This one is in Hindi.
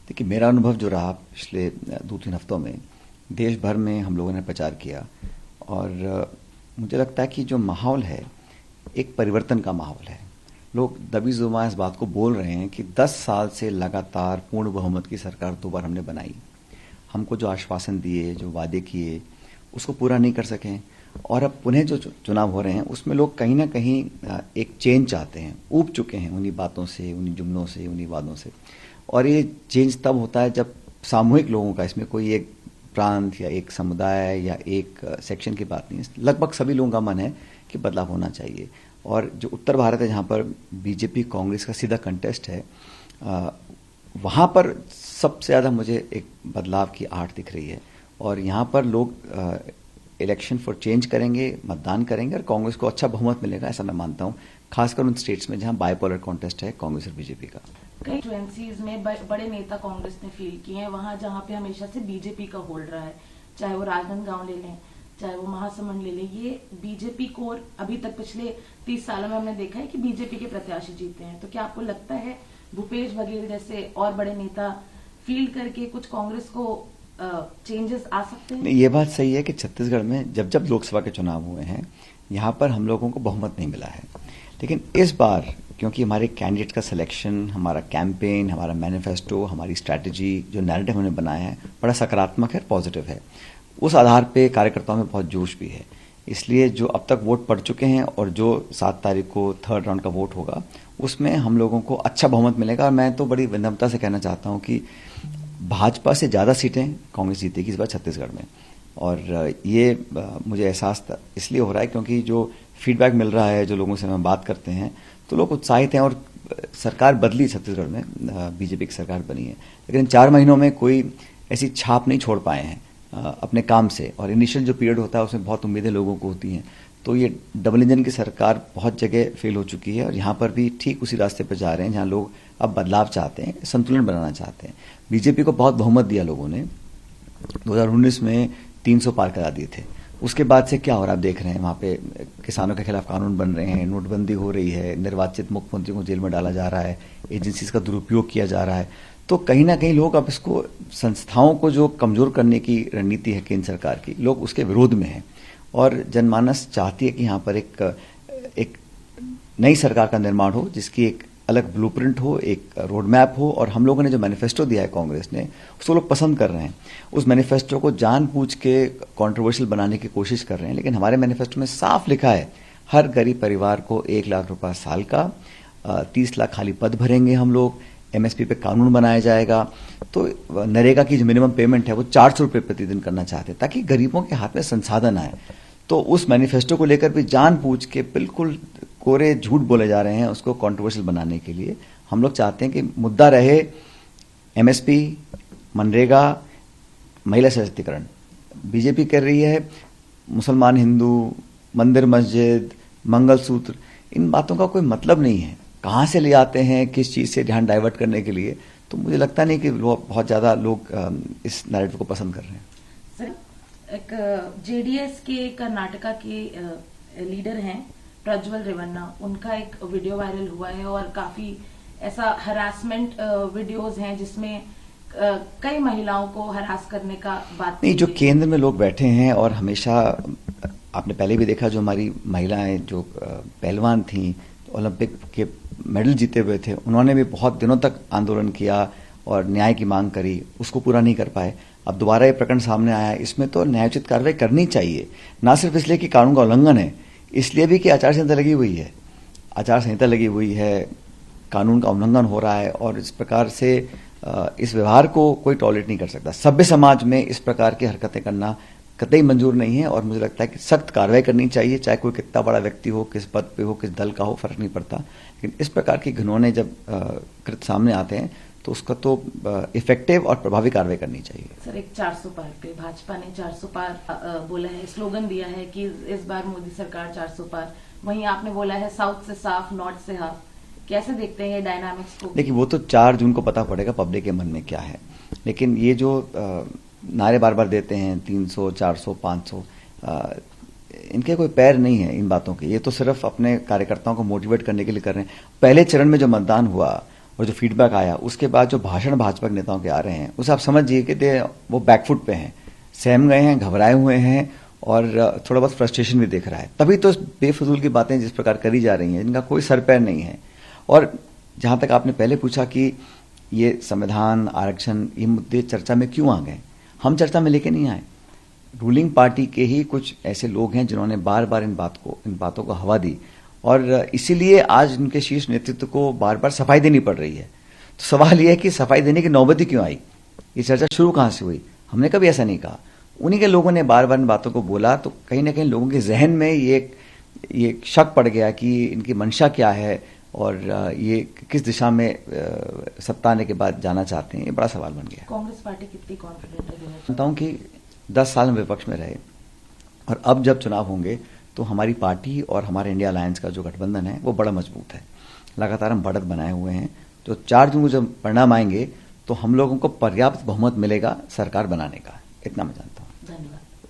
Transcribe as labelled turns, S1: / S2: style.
S1: देखिए, मेरा अनुभव जो रहा पिछले 2-3 हफ्तों में, देश भर में हम लोगों ने प्रचार किया और मुझे लगता है कि जो माहौल है, एक परिवर्तन का माहौल है। लोग दबी-ज़ुबान इस बात को बोल रहे हैं कि 10 साल से लगातार पूर्ण बहुमत की सरकार 2 बार हमने बनाई। हमको जो आश्वासन दिए, जो वादे किए, उसको पूरा नहीं कर सके और अब पुनः जो चुनाव हो रहे हैं, उसमें लोग कहीं न कहीं एक चेंज चाहते हैं, ऊब चुके हैं उन्हीं बातों से, उन्हीं जुमलों से, उन्हीं वादों से। और ये चेंज तब होता है जब सामूहिक लोगों का, इसमें कोई एक प्रांत या एक समुदाय या एक सेक्शन की बात नहीं है, लगभग सभी लोगों का मन है कि बदलाव होना चाहिए। और जो उत्तर भारत है, जहाँ पर बीजेपी कांग्रेस का सीधा कंटेस्ट है, वहाँ पर सबसे ज़्यादा मुझे एक बदलाव की आहट दिख रही है। और यहाँ पर लोग इलेक्शन फॉर चेंज करेंगे, मतदान करेंगे और कांग्रेस को अच्छा बहुमत मिलेगा, ऐसा मैं मानता हूँ, खासकर उन स्टेट्स में जहाँ बाइपोलर कॉन्टेस्ट है कांग्रेस और बीजेपी का।
S2: कई फ्लुएंसीज में बड़े नेता कांग्रेस ने फील किए हैं, वहां जहां पे हमेशा से बीजेपी का होल्ड रहा है, चाहे वो राजनांदगांव ले लें, चाहे वो महासमुंद ले लें, ये बीजेपी को अभी तक पिछले 30 सालों में हमने देखा है कि बीजेपी के प्रत्याशी जीते हैं। तो क्या आपको लगता है भूपेश बघेल जैसे और बड़े नेता फील करके कुछ कांग्रेस को चेंजेस आ सकते हैं?
S1: नहीं, ये बात सही है कि छत्तीसगढ़ में जब जब लोकसभा के चुनाव हुए हैं, यहाँ पर हम लोगों को बहुमत नहीं मिला है। लेकिन इस बार क्योंकि हमारे कैंडिडेट का सिलेक्शन, हमारा कैंपेन, हमारा मैनिफेस्टो, हमारी स्ट्रैटेजी, जो नैरेटिव हमने बनाया है, बड़ा सकारात्मक है, पॉजिटिव है। उस आधार पे कार्यकर्ताओं में बहुत जोश भी है। इसलिए जो अब तक वोट पड़ चुके हैं और जो 7 तारीख को 3rd राउंड का वोट होगा, उसमें हम लोगों को अच्छा बहुमत मिलेगा। और मैं तो बड़ी विनम्रता से कहना चाहता हूँ कि भाजपा से ज़्यादा सीटें कांग्रेस जीतेगी इस बार छत्तीसगढ़ में। और ये मुझे एहसास इसलिए हो रहा है क्योंकि जो फीडबैक मिल रहा है, जो लोगों से हम बात करते हैं, तो लोग उत्साहित हैं। और सरकार बदली छत्तीसगढ़ में, बीजेपी की सरकार बनी है, लेकिन 4 महीनों में कोई ऐसी छाप नहीं छोड़ पाए हैं अपने काम से। और इनिशियल जो पीरियड होता है उसमें बहुत उम्मीदें लोगों को होती हैं। तो ये डबल इंजन की सरकार बहुत जगह फेल हो चुकी है और यहाँ पर भी ठीक उसी रास्ते पर जा रहे हैं जहाँ लोग अब बदलाव चाहते हैं, संतुलन बनाना चाहते हैं। बीजेपी को बहुत बहुमत दिया लोगों ने, 2019 में 300 पार करा दिए थे। उसके बाद से क्या हो रहा है आप देख रहे हैं, वहाँ पे किसानों के खिलाफ कानून बन रहे हैं, नोटबंदी हो रही है, निर्वाचित मुख्यमंत्री को जेल में डाला जा रहा है, एजेंसीज का दुरुपयोग किया जा रहा है। तो कहीं ना कहीं लोग अब इसको, संस्थाओं को जो कमजोर करने की रणनीति है केंद्र सरकार की, लोग उसके विरोध में हैं। और जनमानस चाहती है कि यहाँ पर एक नई सरकार का निर्माण हो, जिसकी एक अलग ब्लूप्रिंट हो, एक रोड मैप हो। और हम लोगों ने जो मैनिफेस्टो दिया है कांग्रेस ने, उसको लोग पसंद कर रहे हैं। उस मैनिफेस्टो को जानबूझ के कंट्रोवर्शियल बनाने की कोशिश कर रहे हैं, लेकिन हमारे मैनिफेस्टो में साफ लिखा है, हर गरीब परिवार को 1 लाख रुपया साल का, 30 लाख खाली पद भरेंगे हम लोग, एमएसपी पे कानून बनाया जाएगा। तो नरेगा की जो मिनिमम पेमेंट है वो 400 रुपये प्रतिदिन करना चाहते हैं, ताकि गरीबों के हाथ में संसाधन आए। तो उस मैनिफेस्टो को लेकर भी जानबूझ के बिल्कुल कोरे झूठ बोले जा रहे हैं, उसको कंट्रोवर्शियल बनाने के लिए। हम लोग चाहते हैं कि मुद्दा रहे एमएसपी, मनरेगा, महिला सशक्तिकरण। बीजेपी कर रही है मुसलमान हिंदू, मंदिर मस्जिद, मंगलसूत्र, इन बातों का कोई मतलब नहीं है। कहाँ से ले आते हैं, किस चीज़ से ध्यान डाइवर्ट करने के लिए। तो मुझे लगता नहीं कि बहुत ज़्यादा लोग इस नैरेटिव को पसंद कर रहे हैं।
S2: सर, एक जेडीएस के कर्नाटका के लीडर हैं प्रज्वल रेवन्ना, उनका एक वीडियो वायरल हुआ है और काफी ऐसा हरासमेंट वीडियोस हैं जिसमें कई महिलाओं को हरास करने का बात
S1: नहीं। जो केंद्र में लोग बैठे हैं, और हमेशा आपने पहले भी देखा, जो हमारी महिलाएं जो पहलवान थीं, ओलंपिक के मेडल जीते हुए थे, उन्होंने भी बहुत दिनों तक आंदोलन किया और न्याय की मांग करी, उसको पूरा नहीं कर पाए। अब दोबारा ये प्रकरण सामने आया है, इसमें तो न्यायोचित कार्रवाई करनी चाहिए, ना सिर्फ इसलिए कि कानून का उल्लंघन है, इसलिए भी कि आचार संहिता लगी हुई है। आचार संहिता लगी हुई है, कानून का उल्लंघन हो रहा है, और इस प्रकार से इस व्यवहार को कोई टॉलरेट नहीं कर सकता। सभ्य समाज में इस प्रकार की हरकतें करना कतई मंजूर नहीं है, और मुझे लगता है कि सख्त कार्रवाई करनी चाहिए, चाहे कोई कितना बड़ा व्यक्ति हो, किस पद पे हो, किस दल का हो, फर्क नहीं पड़ता। लेकिन इस प्रकार के घिनौने जब कृत सामने आते हैं, तो उसका तो इफेक्टिव और प्रभावी कार्रवाई करनी चाहिए।
S2: सर, एक 400 पार पे भाजपा ने 400 पार बोला है, स्लोगन दिया है कि इस बार मोदी सरकार 400 पार। वहीं आपने बोला है साउथ से साफ, नॉर्थ से हाफ। कैसे देखते हैं ये डायनामिक्स को?
S1: देखिए, वो तो 4 जून को पता पड़ेगा पब्लिक के मन में क्या है। लेकिन ये जो नारे बार बार देते हैं 300, 400, 500, इनके कोई पैर नहीं है इन बातों के। ये तो सिर्फ अपने कार्यकर्ताओं को मोटिवेट करने के लिए कर रहे हैं। पहले चरण में जो मतदान हुआ और जो फीडबैक आया उसके बाद जो भाषण भाजपा के नेताओं के आ रहे हैं उसे आप समझिए कि वो बैकफुट पे हैं, सहम गए हैं, घबराए हुए हैं और थोड़ा बहुत फ्रस्ट्रेशन भी दिख रहा है। तभी तो बेफजूल की बातें जिस प्रकार करी जा रही हैं जिनका कोई सर पैर नहीं है। और जहां तक आपने पहले पूछा कि ये संविधान, आरक्षण, ये मुद्दे चर्चा में क्यों आ गए, हम चर्चा में लेके नहीं आए। रूलिंग पार्टी के ही कुछ ऐसे लोग हैं जिन्होंने बार बार इन बातों को हवा दी और इसीलिए आज उनके शीर्ष नेतृत्व को बार बार सफाई देनी पड़ रही है। तो सवाल यह है कि सफाई देने की नौबत ही क्यों आई, ये चर्चा शुरू कहां से हुई? हमने कभी ऐसा नहीं कहा, उन्हीं के लोगों ने बार बार इन बातों को बोला, तो कहीं ना कहीं लोगों के जहन में ये शक पड़ गया कि इनकी मंशा क्या है और ये किस दिशा में सत्ता आने के बाद जाना चाहते हैं। ये बड़ा सवाल बन गया।
S2: कांग्रेस पार्टी कितनी कॉन्फिडेंट है?
S1: जानता हूं कि 10 साल में विपक्ष में रहे और अब जब चुनाव होंगे तो हमारी पार्टी और हमारे इंडिया अलायंस का जो गठबंधन है वो बड़ा मजबूत है। लगातार हम बढ़त बनाए हुए हैं, तो 4 जून को जब परिणाम आएंगे तो हम लोगों को पर्याप्त बहुमत मिलेगा सरकार बनाने का, इतना मैं जानता हूं।